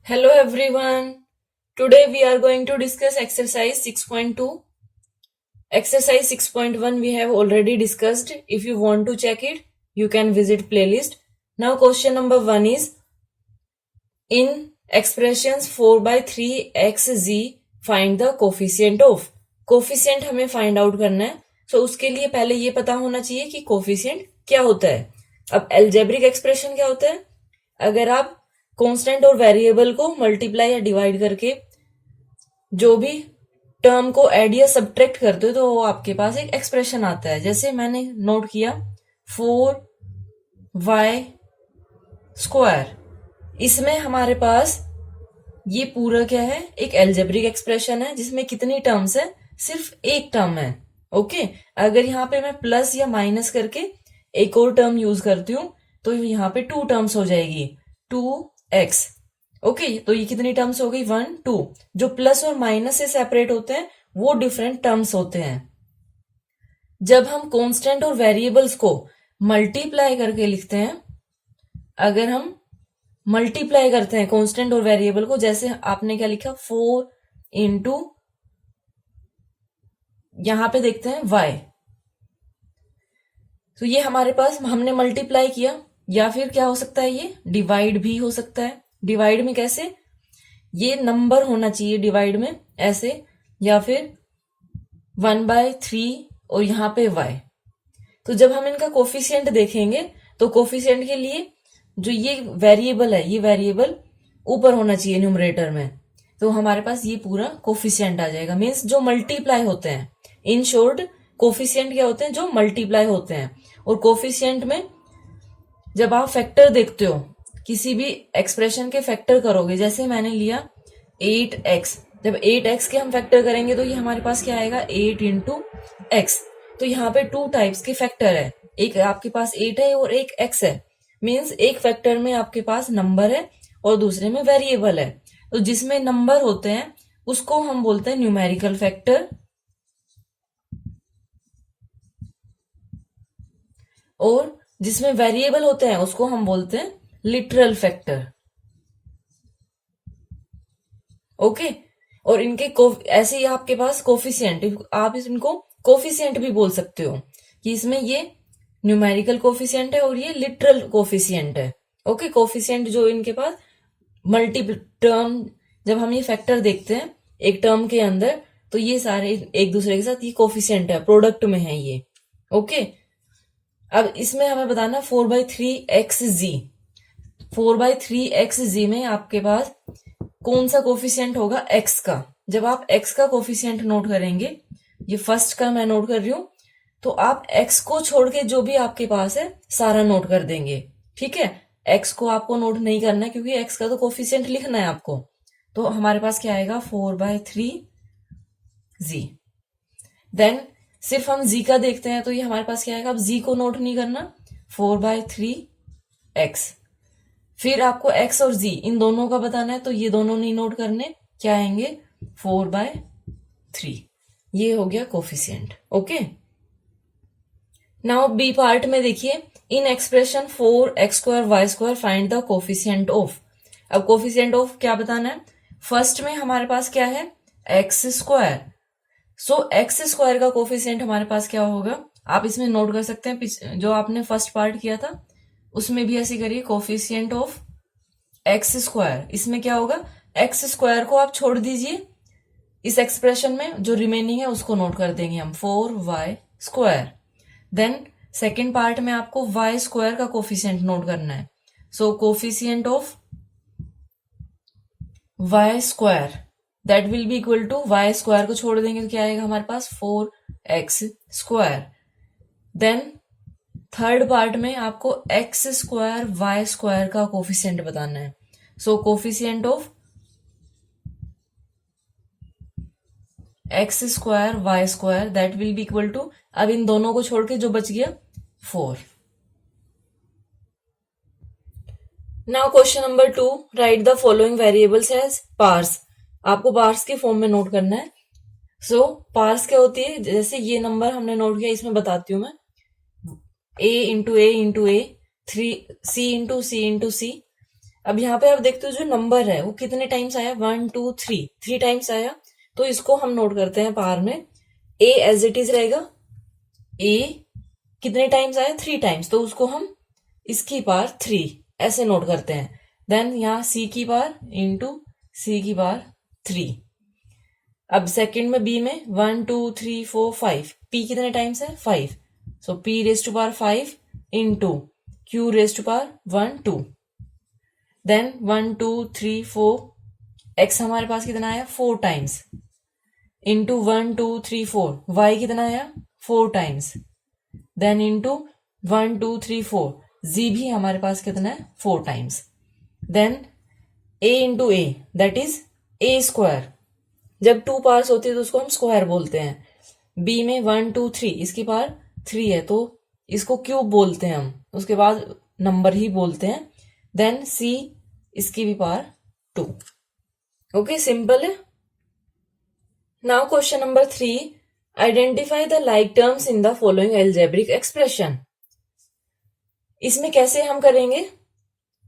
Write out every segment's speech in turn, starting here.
Hello everyone. Today we are going to discuss exercise 6.2. Exercise 6.1 we have already discussed. If you want to check it, you can visit playlist. Now question number 1 is in expressions 4 by 3xz find the coefficient of. Coefficient हमें find out करना है. So उसके लिए पहले ये पता होना चाहिए कि coefficient क्या होता है. अब algebraic expression क्या होता है? अगर आप कांस्टेंट और वेरिएबल को मल्टीप्लाई या डिवाइड करके जो भी टर्म को ऐड या सब्ट्रैक्ट करते हो तो वो आपके पास एक एक्सप्रेशन आता है. जैसे मैंने नोट किया 4y स्क्वायर, इसमें हमारे पास ये पूरा क्या है, एक एल्जेब्रिक एक्सप्रेशन है जिसमें कितनी टर्म्स है, सिर्फ एक टर्म है. ओके, अगर यहाँ पे मैं प्लस या माइनस करके एक और टर्म यूज करती हूँ तो यहाँ पे 2 टर्म्स हो जाएगी 2x. ओके, तो ये कितनी टर्म्स हो गई 1 2. जो प्लस और माइनस से सेपरेट होते हैं वो डिफरेंट टर्म्स होते हैं. जब हम कांस्टेंट और वेरिएबल्स को मल्टीप्लाई करके लिखते हैं, अगर हम मल्टीप्लाई करते हैं कांस्टेंट और वेरिएबल को, जैसे आपने क्या लिखा 4 इंटू, यहां पे देखते हैं y, तो ये हमारे पास हमने मल्टीप्लाई किया. या फिर क्या हो सकता है, ये डिवाइड भी हो सकता है. डिवाइड में कैसे, ये नंबर होना चाहिए डिवाइड में ऐसे, या फिर 1/3 और यहाँ पे y. तो जब हम इनका कोफिशिएंट देखेंगे तो कोफिशिएंट के लिए जो ये वेरिएबल है, ये वेरिएबल ऊपर होना चाहिए न्यूमरेटर में, तो हमारे पास ये पूरा कोफिशिएंट आ जाएगा. मीन्स जो मल्टीप्लाई होते हैं. इन शॉर्ट कोफिशिएंट क्या होते हैं, जो मल्टीप्लाई होते हैं. और कोफिशिएंट में जब आप फैक्टर देखते हो, किसी भी एक्सप्रेशन के फैक्टर करोगे, जैसे मैंने लिया 8x, जब 8x के हम फैक्टर करेंगे तो ये हमारे पास क्या आएगा 8 इंटू x. तो यहाँ पे 2 टाइप्स के फैक्टर है, एक आपके पास 8 है और एक x है. मीन्स एक फैक्टर में आपके पास नंबर है और दूसरे में वेरिएबल है. तो जिसमें नंबर होते हैं उसको हम बोलते हैं न्यूमेरिकल फैक्टर, और जिसमें वेरिएबल होते हैं उसको हम बोलते हैं लिटरल फैक्टर. ओके, और इनके ऐसे ही आपके पास कोफिशिएंट, आप इनको कोफिशिएंट भी बोल सकते हो कि इसमें ये न्यूमेरिकल कोफिशिएंट है और ये लिटरल कोफिशिएंट है. ओके, कोफिशिएंट जो इनके पास मल्टीपल टर्म, जब हम ये फैक्टर देखते हैं एक टर्म के अंदर, तो ये सारे एक दूसरे के साथ ये कोफिशिएंट है, प्रोडक्ट में है ये. ओके, अब इसमें हमें बताना 4/3xz. 4/3xz में आपके पास कौन सा कोफिशिएंट होगा, x का. जब आप x का कोफिशिएंट नोट करेंगे, ये फर्स्ट का मैं नोट कर रही हूं, तो आप x को छोड़ के जो भी आपके पास है सारा नोट कर देंगे. ठीक है, x को आपको नोट नहीं करना है क्योंकि x का तो कोफिशिएंट लिखना है आपको. तो हमारे पास क्या आएगा 4/3z. देन सिर्फ हम z का देखते हैं तो ये हमारे पास क्या आएगा, अब z को नोट नहीं करना, 4/3x. फिर आपको x और z इन दोनों का बताना है तो ये दोनों नहीं नोट करने, क्या आएंगे 4/3. ये हो गया coefficient. Okay, now B part में देखिए, in expression 4x² y² find the coefficient of. अब कोफिशिएंट ऑफ क्या बताना है, फर्स्ट में हमारे पास क्या है x². सो x² का कोफिशिएंट हमारे पास क्या होगा, आप इसमें नोट कर सकते हैं, जो आपने फर्स्ट पार्ट किया था उसमें भी ऐसे करिए, कोफिशिएंट ऑफ x². इसमें क्या होगा, x² को आप छोड़ दीजिए, इस एक्सप्रेशन में जो रिमेनिंग है उसको नोट कर देंगे हम 4y². देन सेकेंड पार्ट में आपको y² का कोफिशिएंट नोट करना है. So coefficient of y² that will be equal to y² को छोड़ देंगे तो क्या आएगा हमारे पास 4x². देन थर्ड पार्ट में आपको x² y² का कोफिशिएंट बताना है. So coefficient of x² y² that will be equal to, अब इन दोनों को छोड़ के जो बच गया 4. Now question number 2, write the following variables as pairs. आपको पार्स के फॉर्म में नोट करना है. सो पार्स क्या होती है, जैसे ये नंबर हमने नोट किया, इसमें बताती हूं मैं, a into a into a, 3c into c into c, अब यहाँ पे आप देखते हो जो नंबर है वो कितने टाइम्स आया, 1 2 3, 3 टाइम्स आया। तो इसको हम नोट करते हैं पावर में, ए एज इट इज रहेगा, ए कितने टाइम्स आया, 3 टाइम्स, तो उसको हम इसकी पावर 3 ऐसे नोट करते हैं। देन यहाँ सी की पावर इंटू सी की पावर 3। अब सेकंड में बी में 1 2 3 4 5, पी कितने टाइम्स है, 5, so p raise to power 5 into q raise to power 1 2। Then 1 2 3 4, x हमारे पास कितना आया, 4 टाइम्स, इंटू 1 2 3 4, वाई कितना आया, 4 टाइम्स, देन इंटू 1 2 3 4, जी भी हमारे पास कितना है, 4 times. Then a into a that is a square, जब 2 पार्ट्स होती है तो उसको हम स्क्वायर बोलते हैं। बी में 1 2 3, इसकी पावर 3 है तो इसको क्यूब बोलते हैं हम, उसके बाद नंबर ही बोलते हैं। देन सी, इसकी भी पावर 2। ओके, सिंपल है। Now question number 3, identify the like terms in the following algebraic expression. इसमें कैसे हम करेंगे,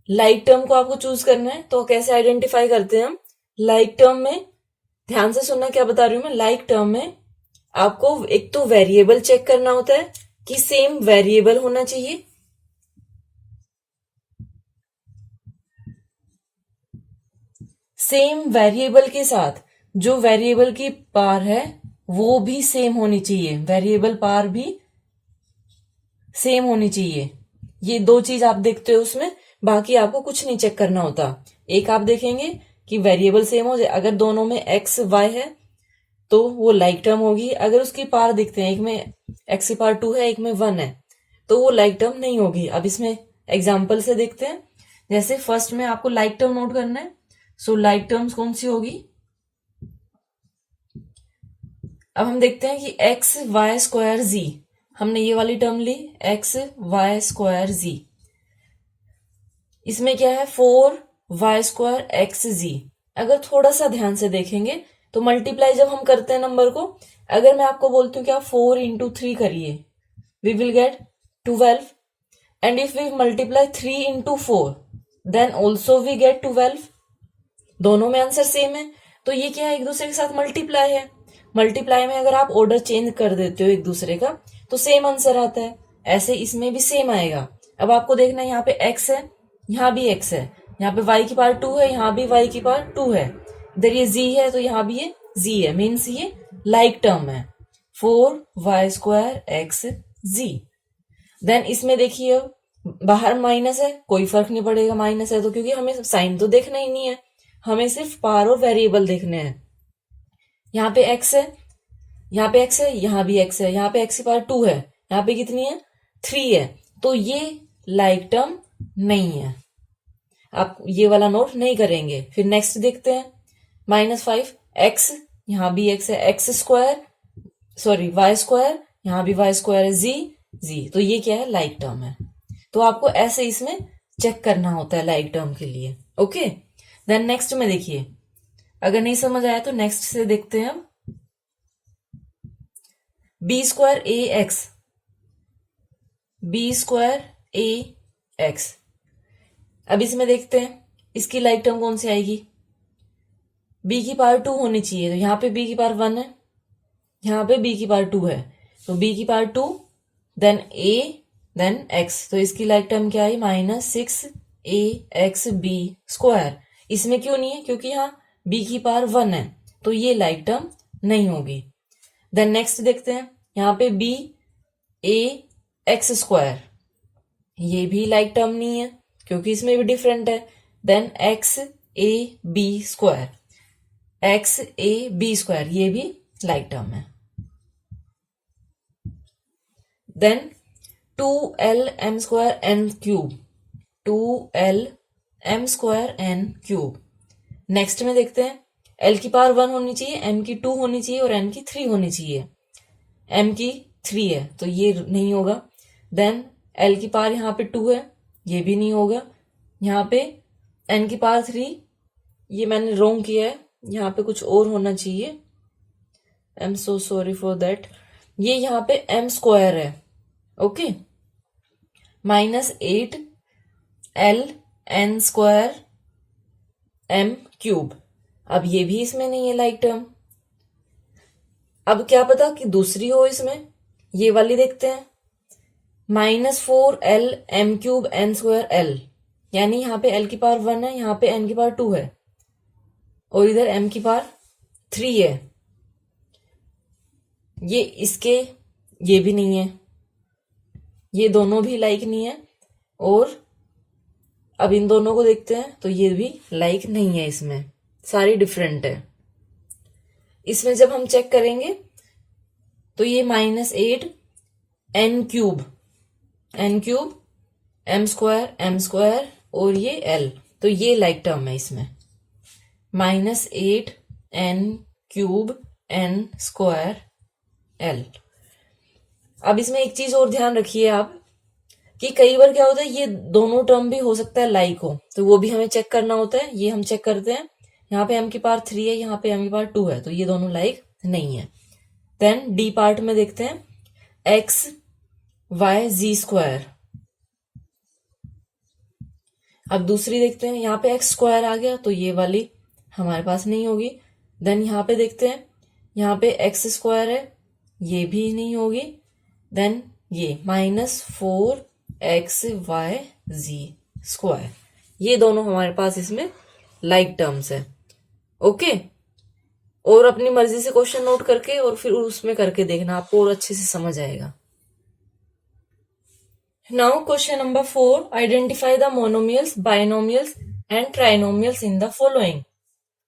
लाइक टर्म को आपको चूज करना है, तो कैसे आइडेंटिफाई करते हैं हम लाइक टर्म में। ध्यान से सुनना क्या बता रही हूं मैं। लाइक टर्म में आपको एक तो वेरिएबल चेक करना होता है कि सेम वेरिएबल होना चाहिए, सेम वेरिएबल के साथ जो वेरिएबल की पावर है वो भी सेम होनी चाहिए, वेरिएबल पावर भी सेम होनी चाहिए। ये 2 चीज आप देखते हो उसमें, बाकी आपको कुछ नहीं चेक करना होता। एक आप देखेंगे कि वेरिएबल सेम हो जाए, अगर दोनों में एक्स वाई है तो वो लाइक टर्म होगी। अगर उसकी पावर दिखते हैं, एक में एक्स की पावर 2 है, एक में 1 है, तो वो लाइक टर्म नहीं होगी। अब इसमें एग्जाम्पल से देखते हैं। जैसे फर्स्ट में आपको लाइक टर्म नोट करना है, सो लाइक टर्म्स कौन सी होगी। अब हम देखते हैं कि एक्स वाई स्क्वायर जी, हमने ये वाली टर्म ली, एक्स वाई स्क्वायर जी। इसमें क्या है, 4 वाई स्क्वायर एक्स जी। अगर थोड़ा सा ध्यान से देखेंगे तो मल्टीप्लाई जब हम करते हैं नंबर को, अगर मैं आपको बोलती हूँ कि आप 4 इंटू 3 करिए, we will get 12। And if we multiply 3 into 4 then also we get 12। दोनों में आंसर सेम है, तो ये क्या है, एक दूसरे के साथ मल्टीप्लाई है। मल्टीप्लाई में अगर आप ऑर्डर चेंज कर देते हो एक दूसरे का तो सेम आंसर आता है, ऐसे इसमें भी सेम आएगा। अब आपको देखना है, यहाँ पे एक्स है, यहाँ भी एक्स है, यहाँ पे y की पावर 2 है, यहाँ भी y की पावर 2 है, इधर ये z है तो यहाँ भी ये z है, मीन्स ये लाइक टर्म है, 4 वाई स्क्वायर एक्स जी। देन इसमें देखिए बाहर माइनस है, कोई फर्क नहीं पड़ेगा माइनस है तो, क्योंकि हमें साइन तो देखना ही नहीं है, हमें सिर्फ पावर और वेरिएबल देखने हैं। यहाँ पे x है, यहाँ पे x है, यहाँ भी x है, यहाँ पे x की पावर 2 है, यहाँ पे कितनी है, 3 है, तो ये लाइक टर्म नहीं है, आप ये वाला नोट नहीं करेंगे। फिर नेक्स्ट देखते हैं, -5 x, यहाँ भी x है, x square sorry y square, यहाँ भी वाई स्क्वायर है, जी, तो ये क्या है, लाइक टर्म है। तो आपको ऐसे इसमें चेक करना होता है लाइक टर्म के लिए। ओके, देन नेक्स्ट में देखिए, अगर नहीं समझ आया तो नेक्स्ट से देखते हैं हम। बी स्क्वायर ए एक्स, बी स्क्वायर ए एक्स। अब इसमें देखते हैं इसकी लाइक टर्म कौन सी आएगी, b की पावर 2 होनी चाहिए, तो यहाँ पे b की पावर 1 है, यहाँ पे b की पावर 2 है, तो b की power 2 then a then x, तो इसकी लाइक टर्म क्या आई, -6ax b स्क्वायर। इसमें क्यों नहीं है, क्योंकि यहाँ b की पावर 1 है, तो ये लाइक टर्म नहीं होगी। देन नेक्स्ट देखते हैं, यहाँ पे b a x स्क्वायर, ये भी लाइक टर्म नहीं है क्योंकि इसमें भी डिफरेंट है। Then x a b square, x a b square, ये भी लाइक टर्म है। Then 2l m square n cube, 2l m square n cube. Next में देखते हैं, l की पावर 1 होनी चाहिए, m की 2 होनी चाहिए और n की 3 होनी चाहिए, m की 3 है तो ये नहीं होगा। देन l की पावर यहाँ पे 2 है, ये भी नहीं होगा। यहाँ पे n की पावर 3, ये मैंने रॉन्ग किया है, यहाँ पे कुछ और होना चाहिए, I am so sorry for that. ये यहाँ पे m स्क्वायर है, okay, -8l n square m cube. अब ये भी इसमें नहीं है लाइक टर्म। अब क्या पता कि दूसरी हो इसमें, ये वाली देखते हैं। -4l m cube n square l, यानी यहाँ पे l की पावर 1 है, यहाँ पे n की पावर 2 है और इधर m की पावर 3 है। ये इसके ये भी नहीं है, ये दोनों भी लाइक नहीं है। और अब इन दोनों को देखते हैं तो ये भी लाइक नहीं है, इसमें सारी डिफरेंट है। इसमें जब हम चेक करेंगे तो ये -8 n क्यूब m स्क्वायर और ये l, तो ये लाइक टर्म है इसमें। -8 n cube n square l। अब इसमें एक चीज और ध्यान रखिए आप कि कई बार क्या होता है, ये दोनों टर्म भी हो सकता है लाइक हो, तो वो भी हमें चेक करना होता है। ये हम चेक करते हैं, यहाँ पे m की पावर 3 है, यहाँ पे m की पावर 2 है, तो ये दोनों लाइक नहीं है। देन डी पार्ट में देखते हैं x y z स्क्वायर। अब दूसरी देखते हैं, यहाँ पे x स्क्वायर आ गया तो ये वाली हमारे पास नहीं होगी। देन यहाँ पे देखते हैं, यहाँ पे x स्क्वायर है, ये भी नहीं होगी। देन ये -4xyz स्क्वायर, ये दोनों हमारे पास इसमें लाइक टर्म्स है। ओके, और अपनी मर्जी से क्वेश्चन नोट करके और फिर उसमें करके देखना, आपको और अच्छे से समझ आएगा। Now question number 4, identify the monomials, binomials and trinomials in the following.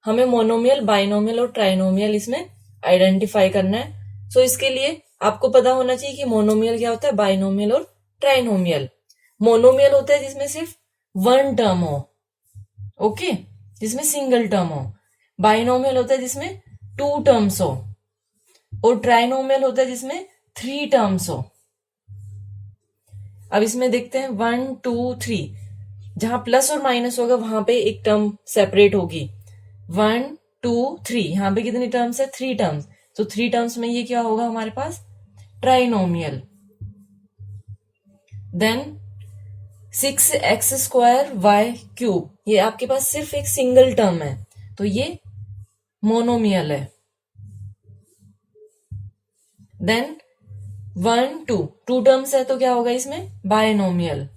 हमें मोनोमियल, बाइनोमियल और ट्राइनोमियल इसमें आइडेंटिफाई करना है। सो इसके लिए आपको पता होना चाहिए कि मोनोमियल क्या होता है, बाइनोमियल और ट्राइनोमियल। मोनोमियल होता है जिसमें सिर्फ वन टर्म हो, ओके, जिसमें सिंगल टर्म हो। बाइनोमियल होता है जिसमें 2 टर्म्स हो, और ट्राइनोमियल होता है जिसमें 3 टर्म्स हो। अब इसमें देखते हैं 1 2 3, जहां प्लस और माइनस होगा वहां पे एक टर्म सेपरेट होगी। 1 2 3, यहां पे कितनी टर्म्स है, 3 टर्म्स, तो 3 टर्म्स में ये क्या होगा हमारे पास, trinomial. Then 6x square y cube, ये आपके पास सिर्फ एक सिंगल टर्म है, तो ये मोनोमियल है। देन 1 2, 2 टर्म्स है तो क्या होगा इसमें, बायनोमियल।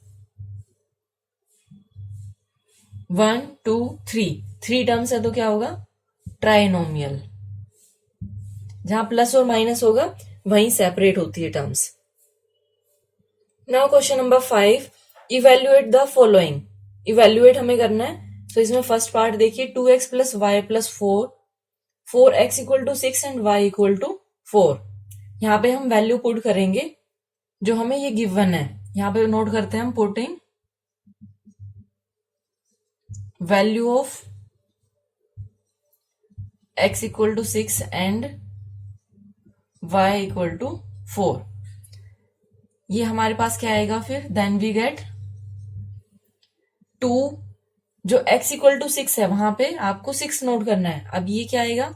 1 2 3, 3 टर्म्स है तो क्या होगा, ट्राइनोमियल। जहां प्लस और माइनस होगा वहीं सेपरेट होती है terms. Now question number 5, evaluate the following. Evaluate हमें करना है, तो इसमें फर्स्ट पार्ट देखिए, 2x plus y plus 4, 4x equal to 6 and y equal to 4। यहाँ पे हम वैल्यू पुट करेंगे जो हमें ये गिवन है। यहाँ पे नोट करते हैं हम, putting value of x equal to 6 and y equal to 4। ये हमारे पास क्या आएगा फिर, देन वी गेट 2, जो x इक्वल टू 6 है वहां पे आपको 6 नोट करना है। अब ये क्या आएगा,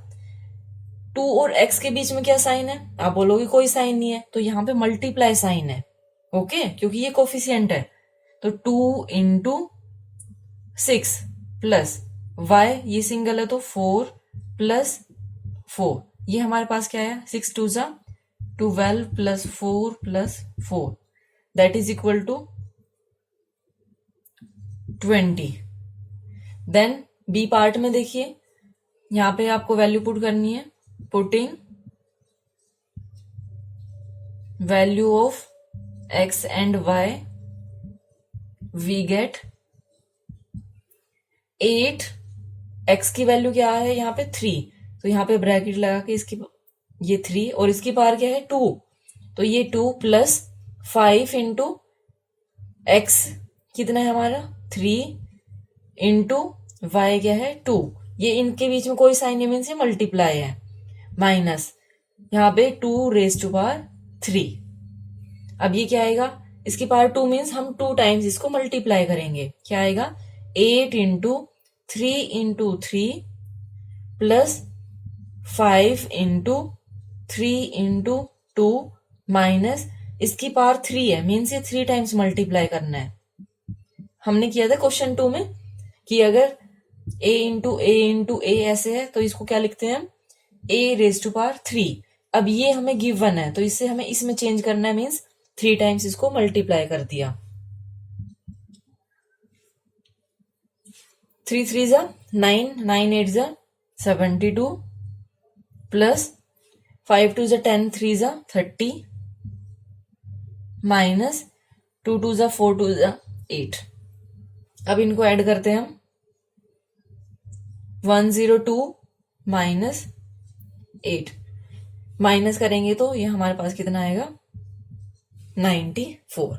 2 और x के बीच में क्या साइन है, आप बोलोगे कोई साइन नहीं है, तो यहाँ पे मल्टीप्लाई साइन है, ओके, क्योंकि ये कोफिशिएंट है। तो 2 इंटू 6 प्लस y, ये सिंगल है तो 4 प्लस 4, ये हमारे पास क्या है, 6 2 जा 12 plus 4 plus 4, that is equal to 20। Then b part में देखिए, यहां पे आपको वैल्यू पुट करनी है, putting value of x and y, we get 8, x की वैल्यू क्या है यहाँ पे 3, तो यहाँ पे ब्रैकेट लगा के इसकी ये 3 और इसकी पावर क्या है 2, तो ये 2 प्लस 5 इंटू x कितना है हमारा 3 इंटू वाई क्या है 2, ये इनके बीच में कोई साइन नहीं, मीन्स ये मल्टीप्लाई है, माइनस यहाँ पे 2 रेज टू पावर 3। अब ये क्या आएगा, इसकी पावर 2 मीन्स हम 2 टाइम्स इसको मल्टीप्लाई करेंगे, क्या आएगा 8 into 3 into 3 plus 5 into 3 into 2 minus इसकी पावर 3 है, मीन्स ये 3 टाइम्स मल्टीप्लाई करना है। हमने किया था क्वेश्चन 2 में कि अगर a इंटू ए ऐसे है तो इसको क्या लिखते हैं हम, a रेज टू पावर 3। अब ये हमें गिवन है तो इससे हमें इसमें चेंज करना है, मीन्स 3 टाइम्स इसको मल्टीप्लाई कर दिया। 3 3 जा 9, 9 8 जा 72 प्लस 5 2 जा 10, 3 जा 30 माइनस 2 2 जा 4 2 जा 8। अब इनको ऐड करते हैं हम, 102 माइनस 8 माइनस करेंगे तो ये हमारे पास कितना आएगा, 94।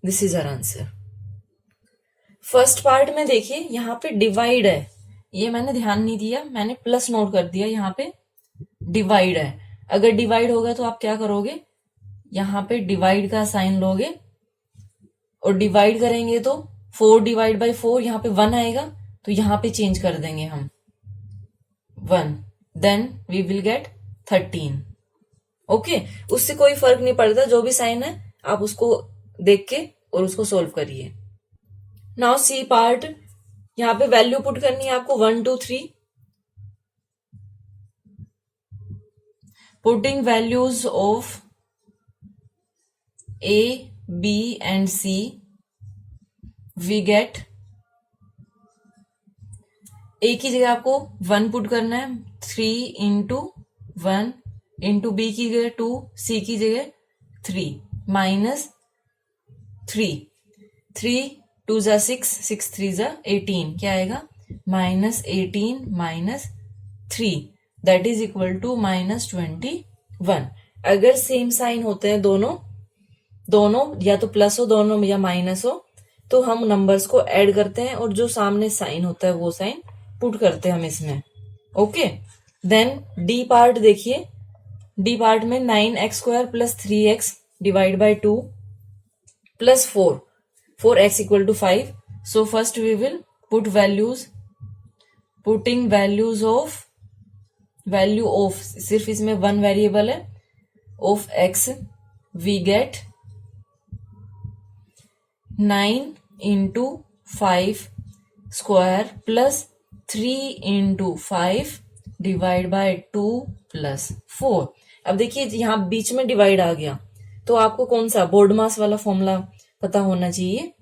This is our answer. First part में देखिए यहाँ पे डिवाइड है, ये मैंने ध्यान नहीं दिया, मैंने प्लस नोट कर दिया, यहाँ पे डिवाइड है। अगर डिवाइड होगा तो आप क्या करोगे, यहाँ पे डिवाइड का साइन लोगे और डिवाइड करेंगे तो 4 डिवाइड बाई 4 यहाँ पे 1 आएगा तो यहाँ पे चेंज कर देंगे हम 1, then we will get 13। Okay, उससे कोई फर्क नहीं पड़ता, जो भी साइन है आप उसको देख के और उसको सोल्व करिए। नाउ सी पार्ट, यहाँ पे वैल्यू पुट करनी है आपको 1 2 3। Putting values of A, B and C, we get, A की जगह आपको 1 पुट करना है, 3 इंटू 1 इंटू B की जगह 2, C की जगह 3 माइनस 3, 3 2 जा 6, 6 3 जा 18, क्या आएगा minus 18 minus 3, that is equal to minus 21। अगर सेम साइन होते हैं दोनों या तो प्लस हो दोनों या माइनस हो तो हम नंबर्स को ऐड करते हैं और जो सामने साइन होता है वो साइन पुट करते हैं हम इसमें। ओके, देन डी पार्ट देखिए, डी पार्ट में 9x² plus 3x divide by 2 plus 4x equal to 5। So first we will put values, putting values of, value of, सिर्फ इसमें 1 वेरिएबल है, of x we get 9 into 5 square plus 3 into 5 divide by 2 plus 4। अब देखिए यहाँ बीच में divide आ गया तो आपको कौन सा बोर्ड मास वाला फॉर्मूला पता होना चाहिए।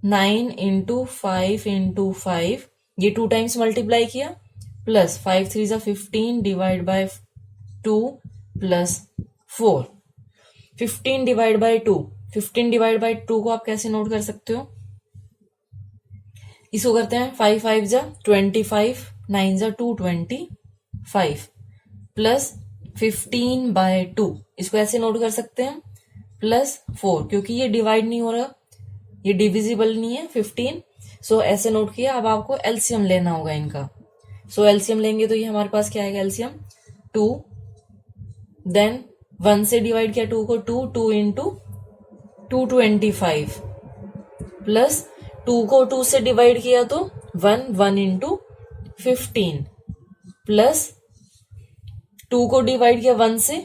9 इंटू 5 इंटू 5, ये 2 टाइम्स मल्टीप्लाई किया, प्लस 5 3 जा 15 divide by 2 plus 4। 15 divide by 2, 15 divide by 2 को आप कैसे नोट कर सकते हो, इसको करते हैं 5 5 जा 25, 9 जा 2 25 प्लस 15 बाय 2, इसको ऐसे नोट कर सकते हैं प्लस 4, क्योंकि ये डिवाइड नहीं हो रहा, ये डिविजिबल नहीं है 15, सो ऐसे नोट किया। अब आपको एलसीएम लेना होगा इनका, सो एलसीएम लेंगे तो ये हमारे पास क्या आएगा, एलसीएम 2, देन 1 से डिवाइड किया 2 को, 2 इंटू 225 प्लस 2 को 2 से डिवाइड किया तो 1 इंटू 15 प्लस 2 को डिवाइड किया 1 से,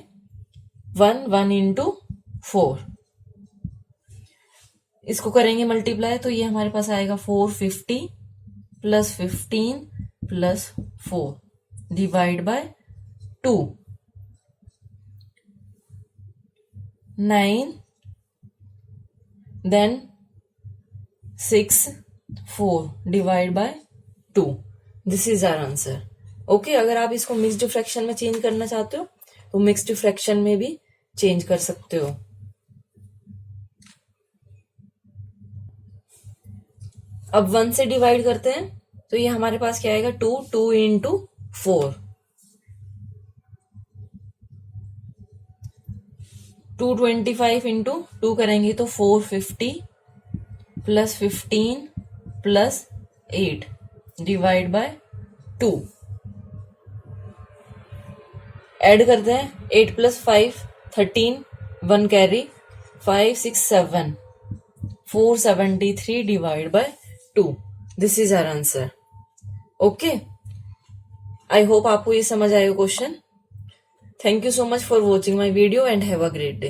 1 इंटू 4, इसको करेंगे मल्टीप्लाई तो ये हमारे पास आएगा 450 plus 15 plus 4 divide by 2, 9 then 6 4 divide by 2। This is our answer. Okay, अगर आप इसको मिक्स्ड फ्रैक्शन में चेंज करना चाहते हो तो मिक्स्ड फ्रैक्शन में भी चेंज कर सकते हो। अब 1 से डिवाइड करते हैं तो ये हमारे पास क्या आएगा, 2 इंटू 4, 225 इंटू 2 करेंगे तो 450 plus 15 plus 8 divide by 2, add करते हैं 8 plus 5 13, 1 carry 5 6 7 473 divide by 2। This is our answer. Okay, I hope आपको ये समझ आएगा क्वेश्चन। Thank you so much for watching my video and have a great day.